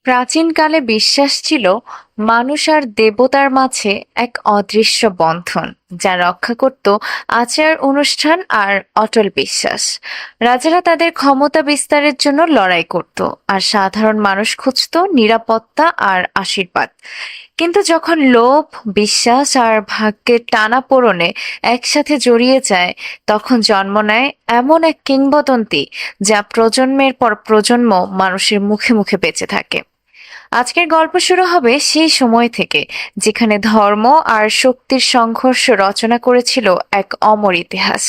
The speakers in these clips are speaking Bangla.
প্রাচীনকালে বিশ্বাস ছিল মানুষ আর দেবতার মাঝে এক অদৃশ্য বন্ধন যা রক্ষা করত আচার অনুষ্ঠান আর অটল বিশ্বাস। রাজারা তাদের ক্ষমতা বিস্তারের জন্য লড়াই করত, আর সাধারণ মানুষ খুঁজত নিরাপত্তা আর আশীর্বাদ। কিন্তু যখন লোভ, বিশ্বাস আর ভাগ্যের টানাপোড়েনে একসাথে জড়িয়ে যায়, তখন জন্ম নেয় এমন এক কিংবদন্তি যা প্রজন্মের পর প্রজন্ম মানুষের মুখে মুখে বেঁচে থাকে। আজকের গল্প শুরু হবে সেই সময় থেকে, যেখানে ধর্ম আর শক্তির সংঘর্ষ রচনা করেছিল এক অমর ইতিহাস।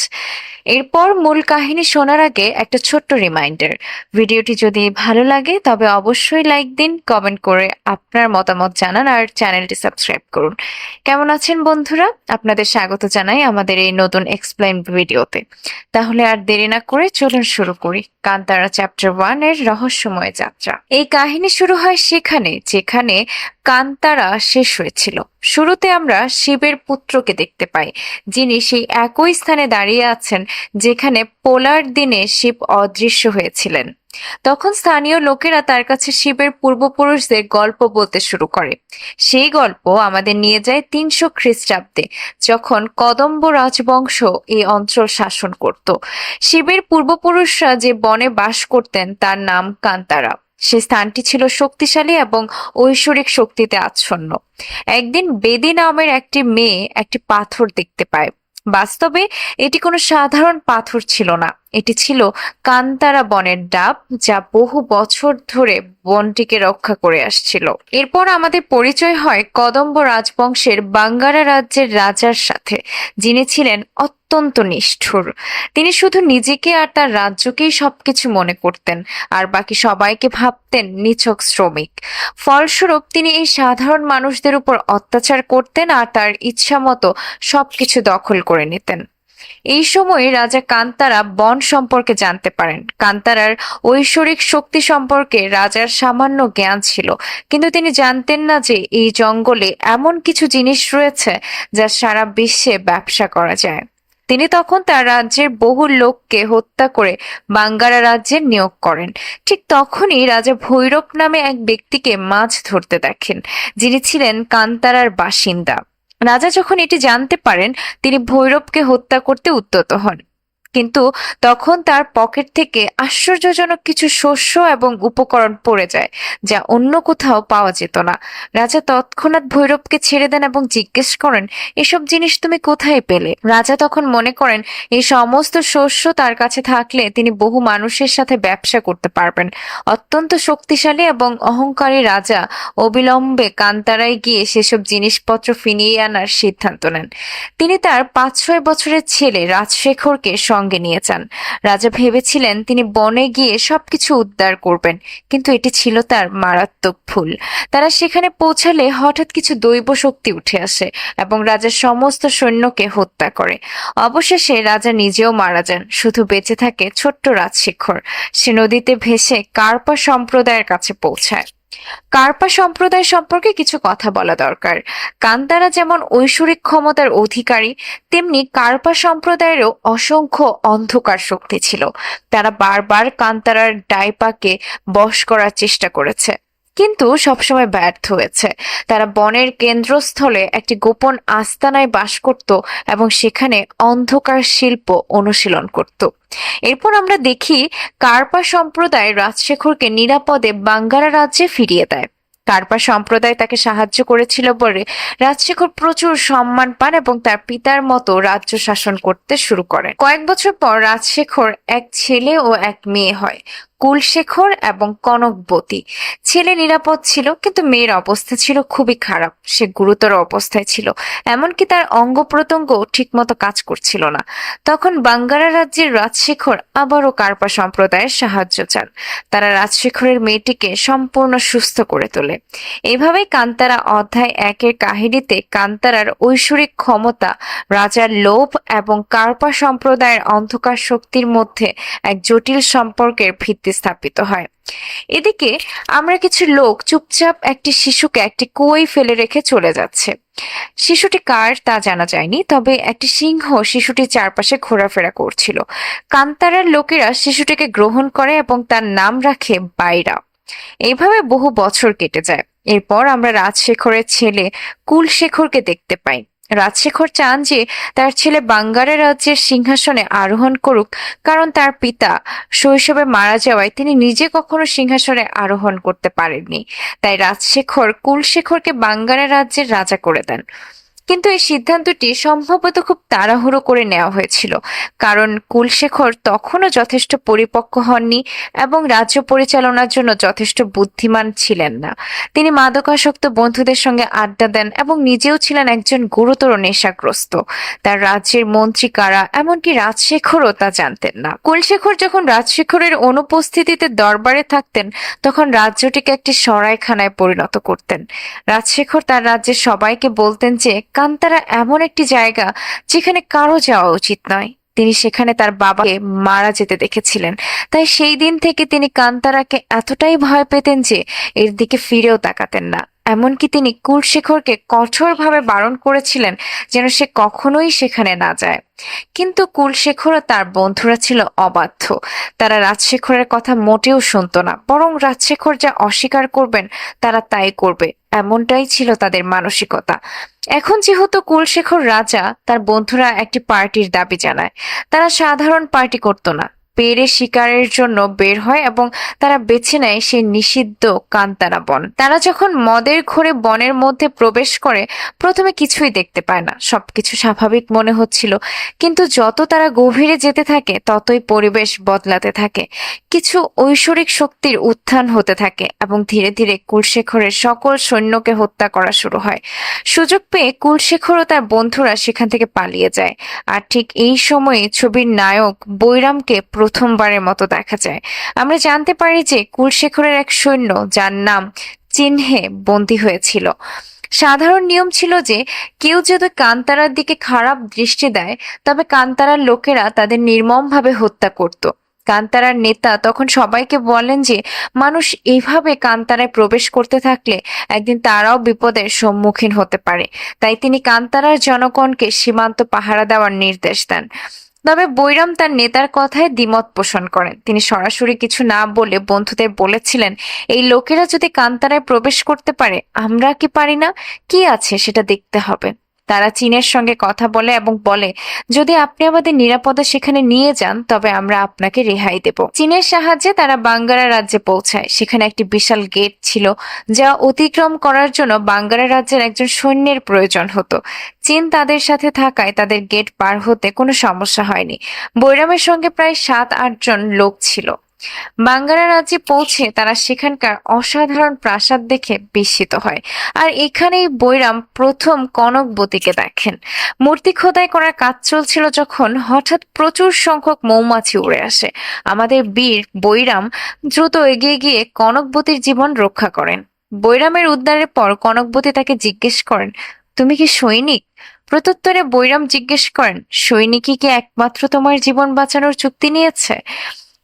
এরপর মূল কাহিনী শোনার আগে একটা ছোট্ট রিমাইন্ডার: ভিডিওটি যদি ভালো লাগে তবে অবশ্যই লাইক দিন, কমেন্ট করে আপনার মতামত জানান আর চ্যানেলটি সাবস্ক্রাইব করুন। কেমন আছেন বন্ধুরা? আপনাদের স্বাগত জানাই আমাদের এই নতুন এক্সপ্লেইন ভিডিওতে। তাহলে আর দেরি না করে চলুন শুরু করি কান্তারা চ্যাপ্টার 1 এর রহস্যময় যাত্রা। এই কাহিনী শুরু হয় সেখানে যেখানে কান্তারা শেষ হয়েছিল। শুরুতে আমরা শিবের পুত্রকে দেখতে পাই, যিনি সেই একই স্থানে দাঁড়িয়ে আছেন যেখানে পোলার দিনে শিব অদৃশ্য হয়েছিলেন। তখন স্থানীয় লোকেরা তার কাছে শিবের পূর্বপুরুষদের গল্প বলতে শুরু করে। সেই গল্প আমাদের নিয়ে যায় 300 খ্রিস্টাব্দে, যখন কদম্ব রাজবংশ এই অঞ্চল শাসন করত। শিবের পূর্বপুরুষরা যে বনে বাস করতেন তার নাম কান্তারা। সে স্থানটি ছিল শক্তিশালী এবং ঐশ্বরিক শক্তিতে আচ্ছন্ন। একদিন বেদি নামের একটি মেয়ে একটি পাথর দেখতে পায়। বাস্তবে এটি কোনো সাধারণ পাথর ছিল না, এটি ছিল কান্তারা বনের ডাব, যা বহু বছর ধরে বনটিকে রক্ষা করে আসছিল। এরপর আমাদের পরিচয় হয় কদম্ব রাজবংশের বাঙ্গারা রাজ্যের রাজার সাথে, যিনি ছিলেন অত্যন্ত নিষ্ঠুর। তিনি শুধু নিজেকে আর তার রাজ্যকেই সবকিছু মনে করতেন, আর বাকি সবাইকে ভাবতেন নিছক শ্রমিক। ফলস্বরূপ তিনি এই সাধারণ মানুষদের উপর অত্যাচার করতেন আর তার ইচ্ছা মতো সবকিছু দখল করে নিতেন। এই সময় রাজা কান্তারা বন সম্পর্কে জানতে পারেন। কান্তারার ঐশ্বরিক শক্তি সম্পর্কে রাজার সামান্য জ্ঞান ছিল, কিন্তু তিনি জানতেন না যে এই জঙ্গলে এমন কিছু জিনিস রয়েছে যা সারা বিশ্বে ব্যবসা করা যায়। তিনি তখন তার রাজ্যের বহু লোককে হত্যা করে বাঙ্গারা রাজ্যে নিয়োগ করেন। ঠিক তখনই রাজা ভৈরব নামে এক ব্যক্তিকে মাছ ধরতে দেখেন, যিনি ছিলেন কান্তারার বাসিন্দা। রাজা যখন এটি জানতে পারেন, তিনি ভৈরবকে হত্যা করতে উদ্যত হন। কিন্তু তখন তার পকেট থেকে আশ্চর্যজনক কিছু শস্য এবং উপকরণ পড়ে যায়, যা অন্য কোথাও পাওয়া যেত না। রাজা তৎক্ষণাৎ ভৈরবকে ছেড়ে দেন এবং জিজ্ঞেস করেন, এসব জিনিস তুমি কোথায় পেলে? রাজা তখন মনে করেন এই সমস্ত শস্য তার কাছে থাকলে তিনি বহু মানুষের সাথে ব্যবসা করতে পারবেন। অত্যন্ত শক্তিশালী এবং অহংকারী রাজা অবিলম্বে কান্তারায় গিয়ে সেসব জিনিসপত্র ফিরিয়ে আনার সিদ্ধান্ত নেন। তিনি তার 5-6 বছরের ছেলে রাজশেখরকে সঙ্গে নিয়ে যান। রাজা ভেবেছিলেন তিনি বনে গিয়ে সবকিছু উদ্ধার করবেন, কিন্তু এটি ছিল তার মারাত্মক ভুল। তারা সেখানে পৌঁছালে হঠাৎ কিছু দৈব শক্তি উঠে আসে এবং রাজার সমস্ত সৈন্যকে হত্যা করে। অবশেষে রাজা নিজেও মারা যান, শুধু বেঁচে থাকে ছোট্ট রাজশেখর। সে নদীতে ভেসে কার্পা সম্প্রদায়ের কাছে পৌঁছায়। কার্পা সম্প্রদায় সম্পর্কে কিছু কথা বলা দরকার। কান্তারা যেমন ঐশ্বরিক ক্ষমতার অধিকারী, তেমনি কার্পা সম্প্রদায়েরও অসংখ্য অন্ধকার শক্তি ছিল। তারা বারবার কান্তারার ডাইপাকে বশ করার চেষ্টা করেছে, কিন্তু সবসময় ব্যর্থ হয়েছে। তারা বনের কেন্দ্রস্থলে একটি গোপন আস্তানায় বাস করত এবং সেখানে অন্ধকার শিল্প অনুশীলন করত। এরপর আমরা দেখি কার্পা সম্প্রদায় রাজশেখরকে নিরাপদে বাঙ্গারা রাজ্যে ফিরিয়ে দেয়। কার্পা সম্প্রদায় তাকে সাহায্য করেছিল বলে রাজশেখর প্রচুর সম্মান পান এবং তার পিতার মতো রাজ্য শাসন করতে শুরু করেন। কয়েক বছর পর রাজশেখর এক ছেলে ও এক মেয়ে হয়, কুলশেখর এবং কনকবতী। ছেলে নিরাপদ ছিল, কিন্তু মেয়ের অবস্থা ছিল খুবই খারাপ। সে গুরুতর অবস্থায় ছিল, এমনকি তার অঙ্গ প্রত্যঙ্গ ঠিকমতো কাজ করছিল না। তখন বাঙ্গারা রাজ্যের রাজশেখর আবারও কার্পা সম্প্রদায়ের সাহায্য চান। তারা রাজশেখরের মেয়েটিকে সম্পূর্ণ সুস্থ করে তোলে। এভাবেই কান্তারা অধ্যায় 1-এর কাহিনীতে কান্তারার ঐশ্বরিক ক্ষমতা, রাজার লোভ এবং কার্পা সম্প্রদায়ের অন্ধকার শক্তির মধ্যে এক জটিল সম্পর্কের ভিত্তি স্থাপিত হয়। এদিকে আমরা কিছু লোক চুপচাপ একটি শিশুকে একটি কুয়োয় ফেলে রেখে চলে যাচ্ছে। শিশুটি কার তা জানা যায়নি, তবে একটি সিংহ শিশুটির চারপাশে ঘোরাফেরা করছিল। কান্তারার লোকেরা শিশুটিকে গ্রহণ করে এবং তার নাম রাখে বাইরা। এইভাবে বহু বছর কেটে যায়। এরপর আমরা রাজশেখরের ছেলে কুলশেখরকে দেখতে পাই। রাজশেখর চান যে তার ছেলে বাঙ্গারা রাজ্যের সিংহাসনে আরোহণ করুক, কারণ তার পিতা শৈশবে মারা যাওয়ায় তিনি নিজে কখনো সিংহাসনে আরোহণ করতে পারেননি। তাই রাজশেখর কুলশেখরকে বাঙ্গারা রাজ্যের রাজা করে দেন। কিন্তু এই সিদ্ধান্তটি সম্ভবত খুব তাড়াহুড়ো করে নেওয়া হয়েছিল, কারণ কুলশেখর তখনও যথেষ্ট পরিপক্ক হননি এবং রাজ্য পরিচালনার জন্য যথেষ্ট বুদ্ধিমান ছিলেন না। তিনি মাদকাসক্ত বন্ধুদের সঙ্গে আড্ডা দেন এবং নিজেও ছিলেন একজন গুরুতর নেশাগ্রস্ত। তার রাজ্যের মন্ত্রী কারা, এমনকি রাজশেখরও তা জানতেন না। কুলশেখর যখন রাজশেখরের অনুপস্থিতিতে দরবারে থাকতেন, তখন রাজ্যটিকে একটি সরাইখানায় পরিণত করতেন। রাজশেখর তার রাজ্যের সবাইকে বলতেন যে কান্তারা এমন একটি জায়গা যেখানে কারো যাওয়া উচিত নয়। তিনি সেখানে তার বাবাকে মারা যেতে দেখেছিলেন, তাই সেই দিন থেকে তিনি কান্তারাকে এতটাই ভয় পেতেন যে এর দিকে ফিরেও তাকাতেন না। এমনকি তিনি কুলশেখরকে কঠোরভাবে বারণ করেছিলেন যেন সে কখনোই সেখানে না যায়। কিন্তু কুলশেখর ও তার বন্ধুরা ছিল অবাধ্য। তারা রাজশেখরের কথা মোটেও শুনতো না, বরং রাজশেখর যা অস্বীকার করবেন তারা তাই করবে, এমনটাই ছিল তাদের মানসিকতা। এখন যেহেতু কুলশেখর রাজা, তার বন্ধুরা একটি পার্টির দাবি জানায়। তারা সাধারণ পার্টি করতো না, পেরে শিকারের জন্য বের হয় এবং তারা বেছে নেয় সেই নিষিদ্ধ কান্তারা বন। তারা যখন মদের ঘোরে বনের মধ্যে প্রবেশ করে, প্রথমে কিছুই দেখতে পায় না, সবকিছু স্বাভাবিক মনে হচ্ছিল। কিন্তু যত তারা গভীরে যেতে থাকে, ততই পরিবেশ বদলাতে থাকে। কিছু ঐশ্বরিক শক্তির উত্থান হতে থাকে এবং ধীরে ধীরে কুলশেখরের সকল সৈন্যকে হত্যা করা শুরু হয়। সুযোগ পেয়ে কুলশেখর ও তার বন্ধুরা সেখান থেকে পালিয়ে যায়। আর ঠিক এই সময়ে ছবির নায়ক বৈরামকে প্রথমবারের মতো দেখা যায়। আমরা জানতে পারি যে কুলশেখরের এক সৈন্য, যার নাম চিহ্নে, বন্দী হয়েছিল। সাধারণ নিয়ম ছিল যে কেউ যদি কান্তারার দিকে খারাপ দৃষ্টি দেয়, তবে কান্তারার লোকেরা তাদের নির্মমভাবে হত্যা করত। কান্তারার নেতা তখন সবাইকে বলেন যে মানুষ এইভাবে কান্তারায় প্রবেশ করতে থাকলে একদিন তারাও বিপদের সম্মুখীন হতে পারে। তাই তিনি কান্তারার জনগণকে সীমান্ত পাহারা দেওয়ার নির্দেশ দেন। তবে বৈরাম তার নেতার কথায় দ্বিমত পোষণ করেন। তিনি সরাসরি কিছু না বলে বন্ধুদের বলেছিলেন, এই লোকেরা যদি কান্তারায় প্রবেশ করতে পারে, আমরা কি পারি না? কি আছে সেটা দেখতে হবে। তারা চীনের সঙ্গে কথা বলে এবং বলে, যদি আপনি আমাদের নিরাপদে সেখানে নিয়ে যান, তবে আমরা আপনাকে রেহাই দেব। চীনের সাহায্যে তারা বাঙ্গারা রাজ্যে পৌঁছায়। সেখানে একটি বিশাল গেট ছিল, যা অতিক্রম করার জন্য বাঙ্গারা রাজ্যের একজন সৈন্যের প্রয়োজন হতো। চীন তাদের সাথে থাকায় তাদের গেট পার হতে কোনো সমস্যা হয়নি। বৈরামের সঙ্গে প্রায় 7-8 জন লোক ছিল। বাঙ্গারা রাজ্যে পৌঁছে তারা সেখানকার অসাধারণ প্রাসাদ দেখে বিস্মিত হয়। আর এখানেই বৈরাম প্রথম কনকবতীকে দেখেন। মূর্তি খোদাই করার কাজ চলছিল যখন হঠাৎ প্রচুর সংখ্যক মৌমাছি উড়ে আসে। আমাদের বীর বৈরাম দ্রুত এগিয়ে গিয়ে কনকবতীর জীবন রক্ষা করেন। বৈরামের উদ্ধারের পর কনকবতী তাকে জিজ্ঞেস করেন, তুমি কি সৈনিক? প্রত্যুত্তরে বৈরাম জিজ্ঞেস করেন, সৈনিকই কি একমাত্র তোমার জীবন বাঁচানোর চুক্তি নিয়েছে?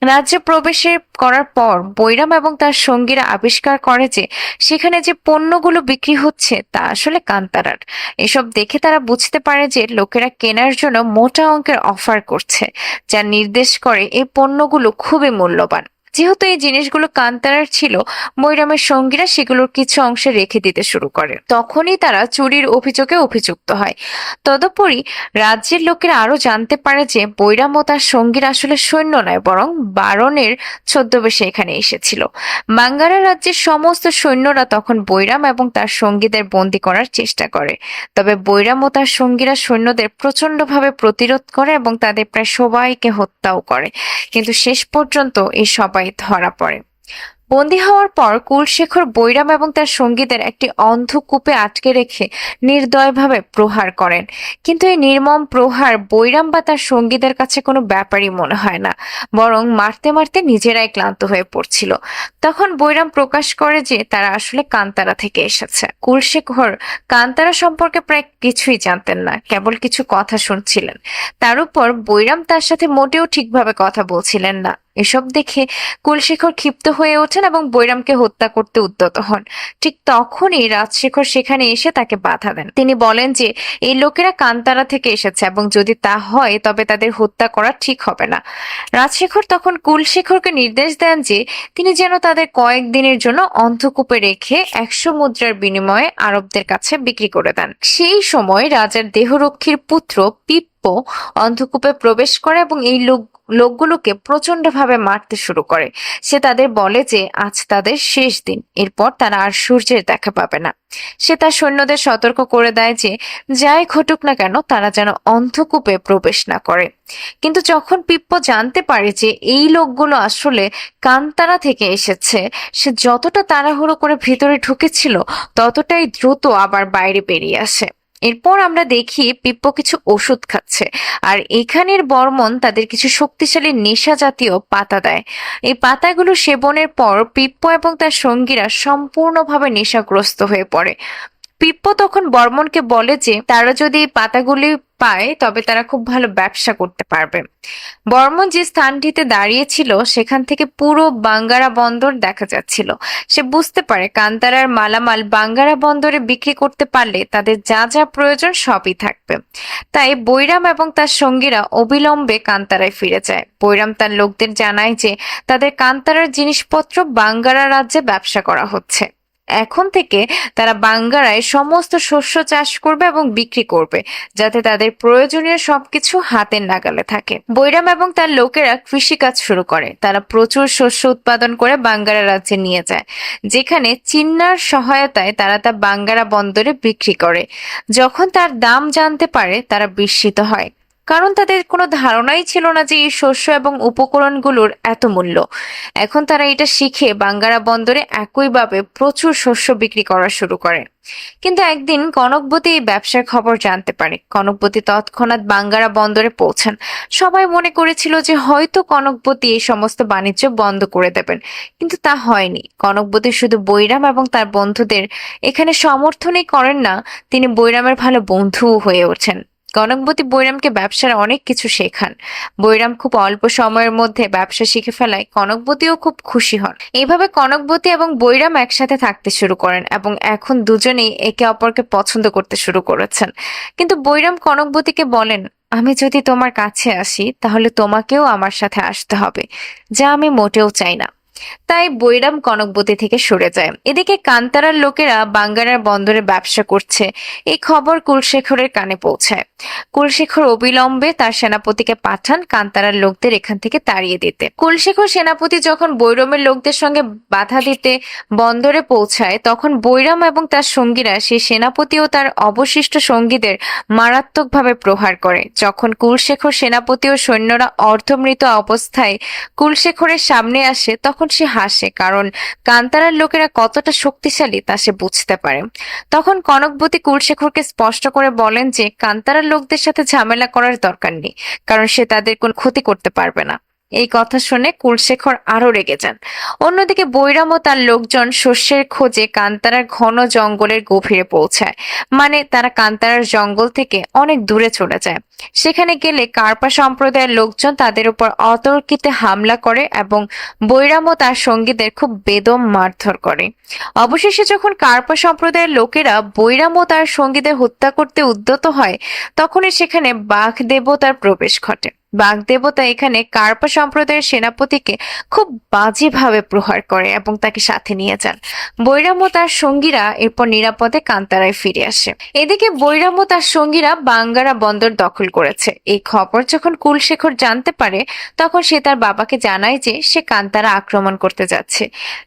রাজ্যে প্রবেশের করার পর বৈরাম এবং তার সঙ্গীরা আবিষ্কার করে যে সেখানে যে পণ্যগুলো বিক্রি হচ্ছে তা আসলে কান্তারার। এসব দেখে তারা বুঝতে পারে যে লোকেরা কেনার জন্য মোটা অঙ্কের অফার করছে, যা নির্দেশ করে এই পণ্যগুলো খুবই মূল্যবান। যেহেতু এই জিনিসগুলো কান্তারার ছিল, বৈরামের সঙ্গীরা সেগুলোর কিছু অংশে রেখে দিতে শুরু করে। তখনই তারা চুরির অভিযোগে অভিযুক্ত হয়। তদুপরি রাজ্যের লোকেরা আরো জানতে পারে যে বৈরাম ও তার সঙ্গীরা আসলে সৈন্য নয়, বরং বারণের ছদ্মবেশে এখানে এসেছিল। বাঙ্গারা রাজ্যের সমস্ত সৈন্যরা তখন বৈরাম এবং তার সঙ্গীদের বন্দী করার চেষ্টা করে। তবে বৈরাম ও তার সঙ্গীরা সৈন্যদের প্রচন্ডভাবে প্রতিরোধ করে এবং তাদের প্রায় সবাইকে হত্যাও করে। কিন্তু শেষ পর্যন্ত এই সবাই ধরা পড়ে। বন্দী হওয়ার পর কুলশেখর বৈরাম এবং তার সঙ্গীদের একটি অন্ধকূপে আটকে রেখে নির্দয়ভাবে প্রহার করেন। কিন্তু এই নির্মম প্রহার বৈরাম বা তার সঙ্গীদের কাছে কোনো ব্যাপারই মনে হয় না, বরং মারতে মারতে নিজেরাই ক্লান্ত হয়ে পড়ছিল। তখন বৈরাম প্রকাশ করে যে তারা আসলে কান্তারা থেকে এসেছে। কুলশেখর কান্তারা সম্পর্কে প্রায় কিছুই জানতেন না, কেবল কিছু কথা শুনছিলেন। তার উপর বৈরাম তার সাথে মোটেও ঠিকভাবে কথা বলছিলেন না। এসব দেখে কুলশেখর ক্ষিপ্ত হয়ে ওঠেন এবং বৈরামকে হত্যা করতে উদ্যত হন। ঠিক তখনই রাজশেখর সেখানে এসে তাকে বাধা দেন। তিনি বলেন যে এই লোকেরা কান্তারা থেকে এসেছে এবং যদি তা হয় তবে তাদের হত্যা করা ঠিক হবে না। রাজশেখর তখন কুলশেখরকে নির্দেশ দেন যে তিনি যেন তাদের কয়েকদিনের জন্য অন্ধকূপে রেখে 100 মুদ্রার বিনিময়ে আরবদের কাছে বিক্রি করে দেন। সেই সময় রাজার দেহরক্ষীর পুত্র পিপ্প অন্ধকূপে প্রবেশ করে এবং এই লোকগুলোকে প্রচন্ডভাবে মারতে শুরু করে। সে তাদের বলে যে আজ তাদের শেষ দিন, এরপর তারা আর সূর্যের দেখা পাবে না। সে তার সৈন্যদের সতর্ক করে দেয় যে যাই ঘটুক না কেন তারা যেন অন্ধকূপে প্রবেশ না করে। কিন্তু যখন পিপ্প জানতে পারে যে এই লোকগুলো আসলে কান্তারা থেকে এসেছে, সে যতটা তাড়াহুড়ো করে ভিতরে ঢুকেছিল ততটাই দ্রুত আবার বাইরে বেরিয়ে আসে। এরপর আমরা দেখি পিপ্প কিছু ওষুধ খাচ্ছে, আর এখানের বর্মন তাদের কিছু শক্তিশালী নেশা জাতীয় পাতা দেয়। এই পাতাগুলো সেবনের পর পিপ্প এবং তার সঙ্গীরা সম্পূর্ণভাবে নেশাগ্রস্ত হয়ে পড়ে। পিপ্প তখন বর্মনকে বলে যে তারা যদি এই পাতাগুলি পায় তবে তারা খুব ভালো ব্যবসা করতে পারবে। বর্মন যে স্থানটিতে দাঁড়িয়েছিল সেখান থেকে পুরো বাঙ্গারা বন্দর দেখা যাচ্ছিল। সে বুঝতে পারে কান্তারার মালামাল বাঙ্গারা বন্দরে বিক্রি করতে পারলে তাদের যা যা প্রয়োজন সবই থাকবে। তাই বৈরাম এবং তার সঙ্গীরা অবিলম্বে কান্তারায় ফিরে যায়। বৈরাম তার লোকদের জানায় যে তাদের কান্তারার জিনিসপত্র বাঙ্গারা রাজ্যে ব্যবসা করা হচ্ছে। এখন থেকে তারা বাঙ্গারায় সমস্ত শস্য চাষ করবে এবং বিক্রি করবে, যাতে তাদের প্রয়োজনীয় সবকিছু হাতের নাগালে থাকে। বৈরাম এবং তার লোকেরা কৃষিকাজ শুরু করে। তারা প্রচুর শস্য উৎপাদন করে বাঙ্গারা রাজ্যে নিয়ে যায়, যেখানে চিন্নার সহায়তায় তারা তা বাঙ্গারা বন্দরে বিক্রি করে। যখন তার দাম জানতে পারে তারা বিস্মিত হয়, কারণ তাদের কোনো ধারণাই ছিল না যে এই শস্য এবং উপকরণগুলোর এত মূল্য। এখন তারা এটা শিখে বাঙ্গারা বন্দরে একইভাবে প্রচুর শস্য বিক্রি করা শুরু করে। কিন্তু একদিন কনকবতী এই ব্যবসার খবর জানতে পারে। কনকবতী তৎক্ষণাৎ বাঙ্গারা বন্দরে পৌঁছান। সবাই মনে করেছিল যে হয়তো কনকবতী এই সমস্ত বাণিজ্য বন্ধ করে দেবেন, কিন্তু তা হয়নি। কনকবতী শুধু বৈরাম এবং তার বন্ধুদের এখানে সমর্থনই করেন না, তিনি বৈরামের ভালো বন্ধুও হয়ে ওঠেন। কনকবতী বৈরামকে ব্যবসার অনেক কিছু শেখান। বৈরাম খুব অল্প সময়ের মধ্যে ব্যবসা শিখে ফেলায় কনকবতীও খুব খুশি হন। এইভাবে কনকবতী এবং বৈরাম একসাথে থাকতে শুরু করেন এবং এখন দুজনেই একে অপরকে পছন্দ করতে শুরু করেছেন। কিন্তু বৈরাম কনকবতীকে বলেন, আমি যদি তোমার কাছে আসি তাহলে তোমাকেও আমার সাথে আসতে হবে, যা আমি মোটেও চাই না। তাই বৈরাম কনকবতী থেকে সরে যায়। এদিকে কান্তারার লোকেরা বাঙ্গারার বন্দরে ব্যবসা করছে এই খবর কুলশেখরের কানে পৌঁছায়। কুলশেখর অবিলম্বে তার সেনাপতিকে পাঠান কান্তারার লোকদের এখান থেকে তাড়িয়ে দিতে। কুলশেখর সেনাপতি যখন বৈরামের লোকদের সঙ্গে বাধা দিতে বন্দরে পৌঁছায়, তখন বৈরাম এবং তার সঙ্গীরা সেই সেনাপতি ও তার অবশিষ্ট সঙ্গীদের মারাত্মকভাবে প্রহার করে। যখন কুলশেখর সেনাপতি ও সৈন্যরা অর্ধমৃত অবস্থায় কুলশেখরের সামনে আসে তখন সে হাসে, কারণ কান্তারার লোকেরা কতটা শক্তিশালী তা সে বুঝতে পারে। তখন কনকবতী কুলশেখরকে স্পষ্ট করে বলেন যে কান্তারার লোকদের সাথে ঝামেলা করার দরকার নেই, কারণ সে তাদের কোনো ক্ষতি করতে পারবে না। এই কথা শুনে কুলশেখর আরো রেগে যান। অন্যদিকে বৈরাম ও তার লোকজন শস্যের খোঁজে কান্তারার ঘন জঙ্গলের গভীরে পৌঁছায়। মানে তারা কান্তারার জঙ্গল থেকে অনেক দূরে চলে যায়। সেখানে গেলে কার্পা সম্প্রদায়ের লোকজন তাদের উপর অতর্কিতে হামলা করে এবং বৈরাম ও তার সঙ্গীদের খুব বেদম মারধর করে। অবশেষে যখন কার্পা সম্প্রদায়ের লোকেরা বৈরাম ও তার সঙ্গীদের হত্যা করতে উদ্যত হয়, তখনই সেখানে বাঘ দেবতার প্রবেশ ঘটে। বাঘ দেবতা এখানে কার্পা সম্প্রদায়ের সেনাপতিকে খুব বাজেভাবে প্রহার করে এবং তাকে সাথে নিয়ে যান। বৈরাম ও তার সঙ্গীরা এরপর নিরাপদে কান্তারায় ফিরে আসে। এদিকে বৈরাম ও তার সঙ্গীরা বাঙ্গারা বন্দর দখল করেছে। এই খবর যখন কুলশেখর জানতে পারে, তখন সে তার বাবাকে জানায় যে সে কান্তারা আক্রমণ করতে যাচ্ছে।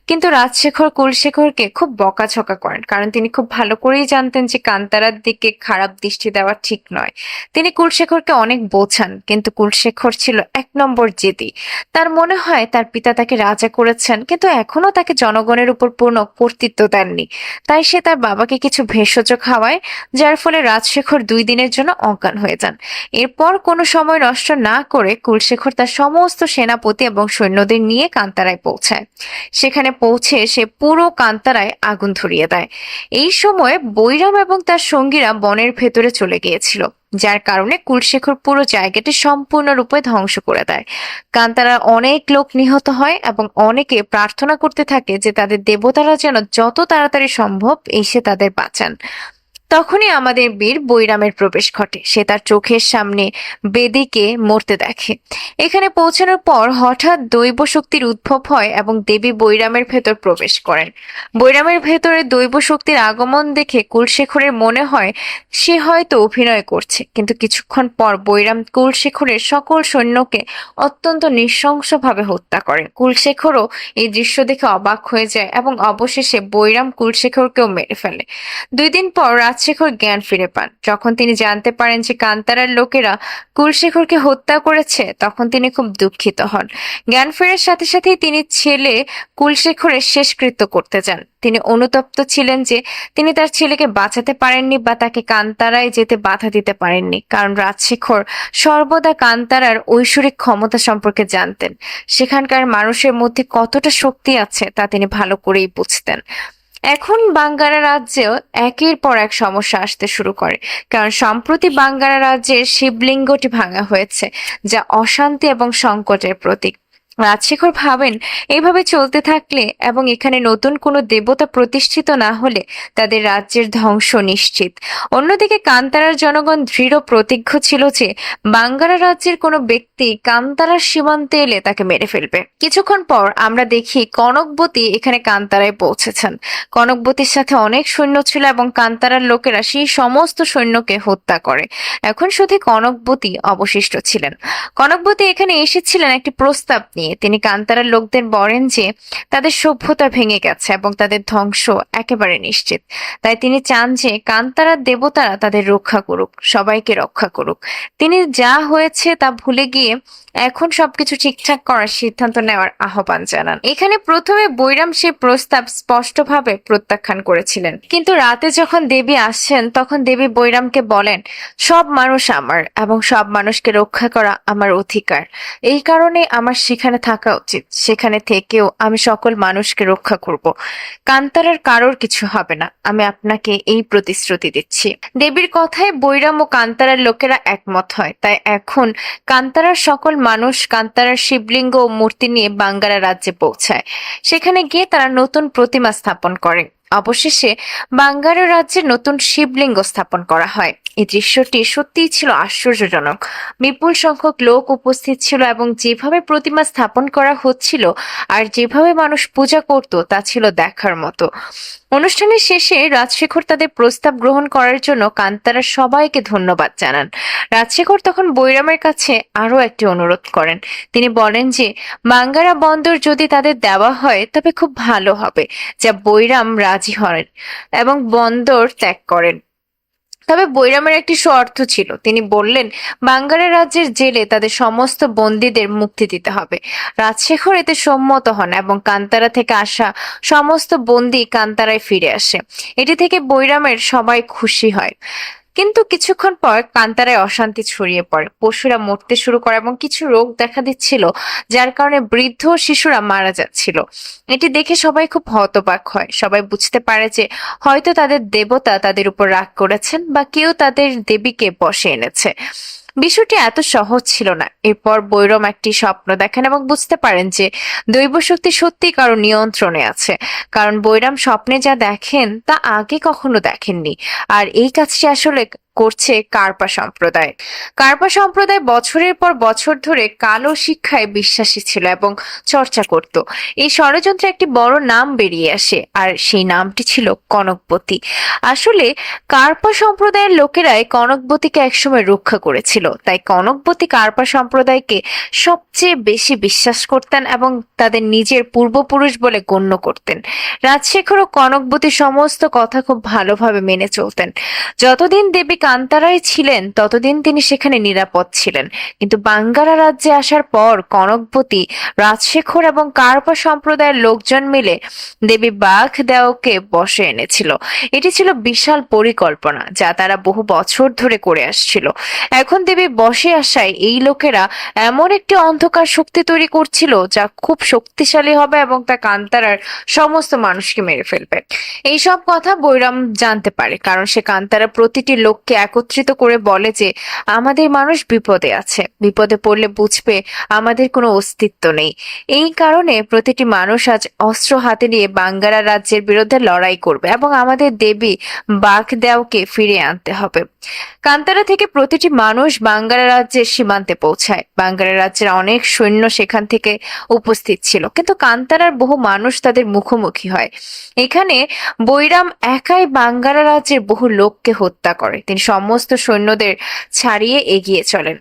কিন্তু রাজশেখর কুলশেখরকে খুব বকাঝকা করেন, কারণ তিনি খুব ভালো করেই জানতেন যে কান্তারার দিকে খারাপ দৃষ্টি দেওয়া ঠিক নয়। তিনি কুলশেখরকে অনেক বোঝান, কিন্তু কুলশেখর ছিল 1 নম্বর জেদি। তার মনে হয় তার পিতা তাকে রাজা করেছেন, কিন্তু এখনো তাকে জনগণের উপর পূর্ণ কর্তৃত্ব দেননি। তাই সে তার বাবাকে কিছু ভেষজ খাওয়ায়, যার ফলে রাজশেখর 2 দিনের জন্য অজ্ঞান হয়ে যান। এরপর কোনো সময় নষ্ট না করে কুলশেখর তার সমস্ত সেনাপতি এবং সৈন্যদের নিয়ে কান্তারায় পৌঁছায়। সেখানে পৌঁছে সে পুরো কান্তারায় আগুন ধরিয়ে দেয়। এই সময় বৈরাম এবং তার সঙ্গীরা বনের ভেতরে চলে গিয়েছিল। যার কারণে কুলশেখর পুরো জায়গাটি সম্পূর্ণরূপে ধ্বংস করে দেয়। কান্তারার অনেক লোক নিহত হয় এবং অনেকে প্রার্থনা করতে থাকে যে তাদের দেবতারা যেন যত তাড়াতাড়ি সম্ভব এসে তাদের বাঁচান। তখনই আমাদের বীর বৈরামের প্রবেশ ঘটে। সে তার চোখের সামনে বেদীকে মরতে দেখে। এখানে পৌঁছানোর পর হঠাৎ দৈব শক্তির উদ্ভব হয় এবং দেবী বৈরামের ভেতর প্রবেশ করেন। বৈরামের ভেতরে দৈব শক্তির আগমন দেখে কুলশেখরের মনে হয় সে হয়তো অভিনয় করছে, কিন্তু কিছুক্ষণ পর বৈরাম কুলশেখরের সকল সৈন্যকে অত্যন্ত নৃশংসভাবে হত্যা করে। কুলশেখরও এই দৃশ্য দেখে অবাক হয়ে যায় এবং অবশেষে বৈরাম কুলশেখরকেও মেরে ফেলে। 2 দিন পর রাজশেখর জ্ঞান ফিরে পান। যখন তিনি জানতে পারেন যে কান্তারার লোকেরা কুলশেখরকে হত্যা করেছে, তখন তিনি খুব দুঃখিত হন। জ্ঞান ফেরার সাথে সাথেই তিনি ছেলে কুলশেখরের শেষকৃত্য করতে যান। তিনি অনুতপ্ত ছিলেন যে তিনি তার ছেলেকে বাঁচাতে পারেননি বা তাকে কান্তারায় যেতে বাধা দিতে পারেননি, কারণ রাজশেখর সর্বদা কান্তারার ঐশ্বরিক ক্ষমতা সম্পর্কে জানতেন। সেখানকার মানুষের মধ্যে কতটা শক্তি আছে তা তিনি ভালো করেই বুঝতেন। এখন বাঙ্গারা রাজ্যেও একের পর এক সমস্যা আসতে শুরু করে, কারণ সম্প্রতি বাঙ্গারা রাজ্যের শিবলিঙ্গটি ভাঙা হয়েছে, যা অশান্তি এবং সংকটের প্রতীক। রাজশেখর ভাবেন এইভাবে চলতে থাকলে এবং এখানে নতুন কোনো দেবতা প্রতিষ্ঠিত না হলে তাদের রাজ্যের ধ্বংস নিশ্চিত। অন্যদিকে কান্তারার জনগণ দৃঢ় প্রতিজ্ঞ ছিল যে বাঙ্গারা রাজ্যের কোনো ব্যক্তি কান্তারার সীমান্তে এলে তাকে মেরে ফেলবে। কিছুক্ষণ পর আমরা দেখি কনকবতী এখানে কান্তারায় পৌঁছেছেন। কনকবতীর সাথে অনেক সৈন্য ছিল এবং কান্তারার লোকেরা সেই সমস্ত সৈন্যকে হত্যা করে। এখন শুধু কনকবতী অবশিষ্ট ছিলেন। কনকবতী এখানে এসেছিলেন একটি প্রস্তাব নিয়ে। তিনি কান্তারার লোকদের বলেন যে তাদের সভ্যতা ভেঙে গেছে এবং তাদের ধ্বংস একেবারে নিশ্চিত। তাই তিনি চান যে কান্তারার দেবতারা তাদের রক্ষা করুক, সবাইকে রক্ষা করুক। তিনি যা হয়েছে তা ভুলে গিয়ে এখন সবকিছু ঠিকঠাক করার সিদ্ধান্ত নেওয়ার আহ্বান জানান। এখানে প্রথমে বৈরাম সে প্রস্তাব স্পষ্টভাবে প্রত্যাখ্যান করেছিলেন, কিন্তু রাতে যখন দেবী আসছেন তখন দেবী বৈরামকে বলেন, সব মানুষ আমার এবং সব মানুষকে রক্ষা করা আমার অধিকার। এই কারণে আমার সেখানে থাকা উচিত। সেখানে থেকেও আমি সকল মানুষকে রক্ষা করব। কান্তারার কারোর কিছু হবে না, আমি আপনাকে এই প্রতিশ্রুতি দিচ্ছি। দেবীর কথায় বৈরাম ও কান্তারার লোকেরা একমত হয়। তাই এখন কান্তারার সকল মানুষ কান্তারার শিবলিঙ্গ ও মূর্তি নিয়ে বাঙ্গারা রাজ্যে পৌঁছায়। সেখানে গিয়ে তারা নতুন প্রতিমা স্থাপন করে। অবশেষে বাঙ্গারা রাজ্যে নতুন শিবলিঙ্গ স্থাপন করা হয়। এই দৃশ্যটি সত্যিই ছিল আশ্চর্যজনক। বিপুল সংখ্যক লোক উপস্থিত ছিল এবং যেভাবে প্রতিমা স্থাপন করা হচ্ছিল আর যেভাবে মানুষ পূজা করত তা ছিল দেখার মতো। অনুষ্ঠানের শেষে রাজশেখর তাদের প্রস্তাব গ্রহণ করার জন্য কান্তারা সবাইকে ধন্যবাদ জানান। রাজশেখর তখন বৈরামের কাছে আরো একটি অনুরোধ করেন। তিনি বলেন যে বাঙ্গারা বন্দর যদি তাদের দেওয়া হয় তবে খুব ভালো হবে, যা বৈরাম রাজি হন এবং বন্দর ত্যাগ করেন। তবে বৈরামের একটি শর্ত ছিল। তিনি বললেন বাঙ্গারা রাজ্যের জেলে তাদের সমস্ত বন্দীদের মুক্তি দিতে হবে। রাজশেখর এতে সম্মত হন এবং কান্তারা থেকে আসা সমস্ত বন্দী কান্তারায় ফিরে আসে। এটি থেকে বৈরামের সবাই খুশি হয়। কিন্তু কিছুক্ষণ পর কান্তারায় অশান্তি ছড়িয়ে পড়ে। পশুরা মরতে শুরু করে এবং কিছু রোগ দেখা দিচ্ছিল, যার কারণে বৃদ্ধ ও শিশুরা মারা যাচ্ছিল। এটি দেখে সবাই খুব হতবাক হয়। সবাই বুঝতে পারে যে হয়তো তাদের দেবতা তাদের উপর রাগ করেছেন বা কেউ তাদের দেবীকে বশে এনেছে। বিষয়টি এত সহজ ছিল না। এরপর বৈরম একটি স্বপ্ন দেখেন এবং বুঝতে পারেন যে দৈব শক্তি সত্যি কারো নিয়ন্ত্রণে আছে, কারণ বৈরাম স্বপ্নে যা দেখেন তা আগে কখনো দেখেননি। আর এই কাজটি আসলে করছে কার্পা সম্প্রদায়। কার্পা সম্প্রদায় বছরের পর বছর ধরে কালো শিক্ষায় বিশ্বাসী ছিল এবং চর্চা করত। এই ষড়যন্ত্রে একটি বড় নাম বেরিয়ে আসে, আর সেই নামটি ছিল কনকবতী। আসলে কার্পা সম্প্রদায়ের লোকেরাই কনকবতীকে একসময় রক্ষা করেছিল। তাই কনকবতী কার্পা সম্প্রদায়কে সবচেয়ে বেশি বিশ্বাস করতেন এবং তাদের নিজের পূর্বপুরুষ বলে গণ্য করতেন। রাজশেখর ও কনকবতী সমস্ত কথা খুব ভালোভাবে মেনে চলতেন। যতদিন দেবী কান্তারায় ছিলেন ততদিন তিনি সেখানে নিরাপদ ছিলেন, কিন্তু বাঙ্গারা রাজ্যে আসার পর কনকবতী, রাজশেখর এবং কার্পা সম্প্রদায়ের লোকজন মিলে দেবী বাঘ দেওকে বশে এনেছিল। এটি ছিল বিশাল পরিকল্পনা যা তারা বহু বছর ধরে করে আসছিল। এখন দেবী বশে আসায় এই লোকেরা এমন একটি অন্ধকার শক্তি তৈরি করছিল যা খুব শক্তিশালী হবে এবং তা কান্তারার সমস্ত মানুষকে মেরে ফেলবে। এইসব কথা বৈরাম জানতে পারে, কারণ সে কান্তারা প্রতিটি লোককে একত্রিত করে বলে যে আমাদের মানুষ বিপদে আছে, বিপদে পড়লে বুঝবে আমাদের কোনো অস্তিত্ব নেই। এই কারণে প্রতিটি মানুষ আজ অস্ত্র হাতে নিয়ে বাঙ্গারা রাজ্যের বিরুদ্ধে লড়াই করবে এবং আমাদের দেবী বাগদেওকে ফিরিয়ে আনতে হবে। কান্তারা থেকে প্রতিটি মানুষ বাঙ্গারা রাজ্যের সীমান্তে পৌঁছায়। বাঙ্গারা রাজ্যের অনেক সৈন্য সেখান থেকে উপস্থিত ছিল, কিন্তু কান্তারার বহু মানুষ তাদের মুখোমুখি হয়। এখানে বৈরাম একাই বাঙ্গারা রাজ্যের বহু লোককে হত্যা করে। তিনি সমস্ত সৈন্যদের ছাড়িয়ে এগিয়ে চলেন।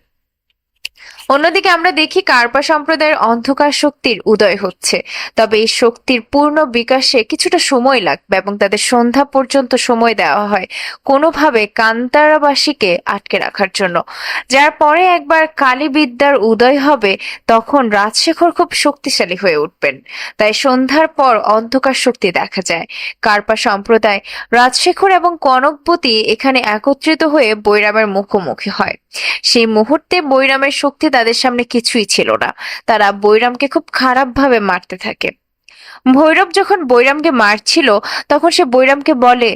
অন্যদিকে আমরা দেখি কার্পা সম্প্রদায়ের অন্ধকার শক্তির উদয় হচ্ছে, তবে এই শক্তির পূর্ণ বিকাশে কিছুটা সময় লাগবে এবং তাদের সন্ধ্যা পর্যন্ত সময় দেওয়া হয় কোনোভাবে কান্তারাবাসীকে আটকে রাখার জন্য। যার পরে একবার কালী বিদ্যার উদয় হবে, তখন রাজশেখর খুব শক্তিশালী হয়ে উঠবেন। তাই সন্ধ্যার পর অন্ধকার শক্তি দেখা যায়। কার্পা সম্প্রদায়, রাজশেখর এবং কনকবতী এখানে একত্রিত হয়ে বৈরামের মুখোমুখি হয়। সেই মুহূর্তে বৈরামের শক্তি তাদের সামনে কিছুই ছিল না। তারা বৈরামকে খুব খারাপভাবে মারতে থাকে। ভৈরব যখন বৈরামকে মারছিল, তখন সে বৈরামকে বলে,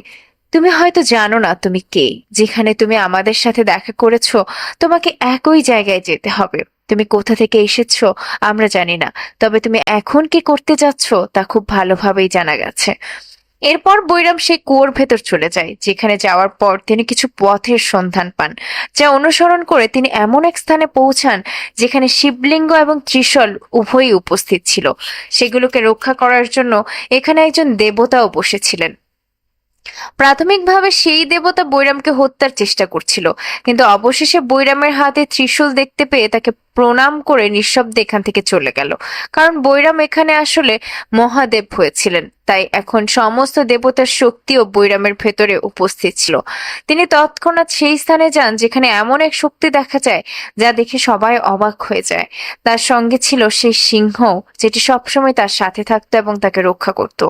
তুমি হয়তো জানো না তুমি কে। যেখানে তুমি আমাদের সাথে দেখা করেছো, তোমাকে একই জায়গায় যেতে হবে। তুমি কোথা থেকে এসেছো আমরা জানি না, তবে তুমি এখন কি করতে যাচ্ছ তা খুব ভালোভাবেই জানা গেছে। এরপর বৈরাম সেই কুয়োর ভেতর চলে যায়, যেখানে যাওয়ার পর তিনি কিছু পথের সন্ধান পান, যা অনুসরণ করে তিনি এমন এক স্থানে পৌঁছান যেখানে শিবলিঙ্গ এবং ত্রিশূল উভয়ই উপস্থিত ছিল। সেগুলোকে রক্ষা করার জন্য এখানে একজন দেবতাও বসেছিলেন। প্রাথমিকভাবে সেই দেবতা বৈরামকে হত্যার চেষ্টা করছিল, কিন্তু অবশেষে বৈরামের হাতে ত্রিশূল দেখতে পেয়ে তাকে প্রণাম করে নিঃশব্দে এখান থেকে চলে গেল। কারণ বৈরাম এখানে আসলে মহাদেব হয়েছিলেন, তাই এখন সমস্ত দেবতার শক্তিও বৈরামের ভেতরে উপস্থিত ছিল। তিনি তৎক্ষণাৎ সেই স্থানে যান যেখানে এমন এক শক্তি দেখা যায় যা দেখে সবাই অবাক হয়ে যায়। তার সঙ্গে ছিল সেই সিংহ, যেটি সবসময় তার সাথে থাকতো এবং তাকে রক্ষা করত।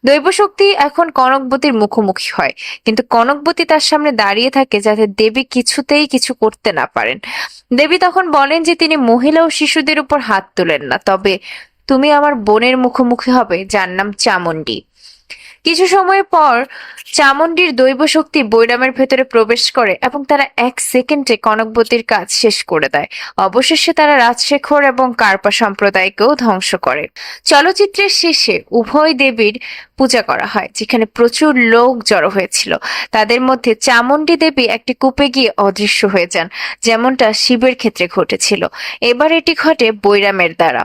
দৈব শক্তি এখন কনকবতীর মুখোমুখি হয়, কিন্তু কনকবতী তার সামনে দাঁড়িয়ে থাকে যাতে দেবী কিছুতেই কিছু করতে না পারেন। দেবী তখন বলেন যে তিনি মহিলা ও শিশুদের উপর হাত তোলেন না, তবে তুমি আমার বোনের মুখোমুখি হবে যার নাম চামুণ্ডী। কিছু সময় পর চামুণ্ডীর দৈব শক্তি বৈরামের ভেতরে প্রবেশ করে এবং তারা এক সেকেন্ডে কনকবতীর কাজ শেষ করে দেয়। অবশেষে তারা রাজশেখর এবং কার্পা সম্প্রদায়কেও ধ্বংস করে। চলচ্চিত্রের শেষে উভয় দেবীর পূজা করা হয়, যেখানে প্রচুর লোক জড়ো হয়েছিল। তাদের মধ্যে চামুণ্ডী দেবী একটি কূপে গিয়ে অদৃশ্য হয়ে যান, যেমনটা শিবের ক্ষেত্রে ঘটেছিল। এবার এটি ঘটে বৈরামের দ্বারা।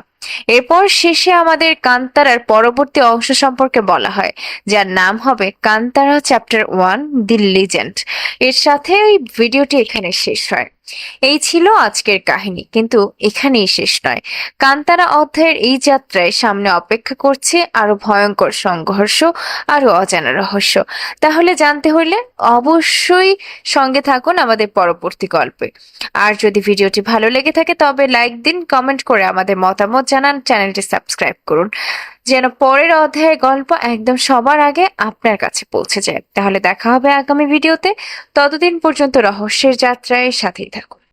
এরপর শেষে আমাদের কান্তারার পরবর্তী অংশ সম্পর্কে বলা হয়, যার নাম হবে কান্তারা চ্যাপ্টার 1 দি লিজেন্ড। এর সাথে এই ভিডিওটি এখানে শেষ হয়। এই ছিল আজকের কাহিনী, কিন্তু এখানেই শেষ নয়। কান্তারা অধ্যায়ের এই যাত্রায় সামনে অপেক্ষা করছে আরো ভয়ঙ্কর সংঘর্ষ, আরো অজানা রহস্য। তাহলে জানতে হইলে অবশ্যই সঙ্গে থাকুন আমাদের পরবর্তী গল্পে। আর যদি ভিডিওটি ভালো লেগে থাকে তবে লাইক দিন, কমেন্ট করে আমাদের মতামত জানান, চ্যানেলটি সাবস্ক্রাইব করুন, যেন পরের অধ্যায়ের গল্প একদম সবার আগে আপনার কাছে পৌঁছে যায়। তাহলে দেখা হবে আগামী ভিডিওতে। ততদিন পর্যন্ত রহস্যের যাত্রায় সাথেই থাকুন।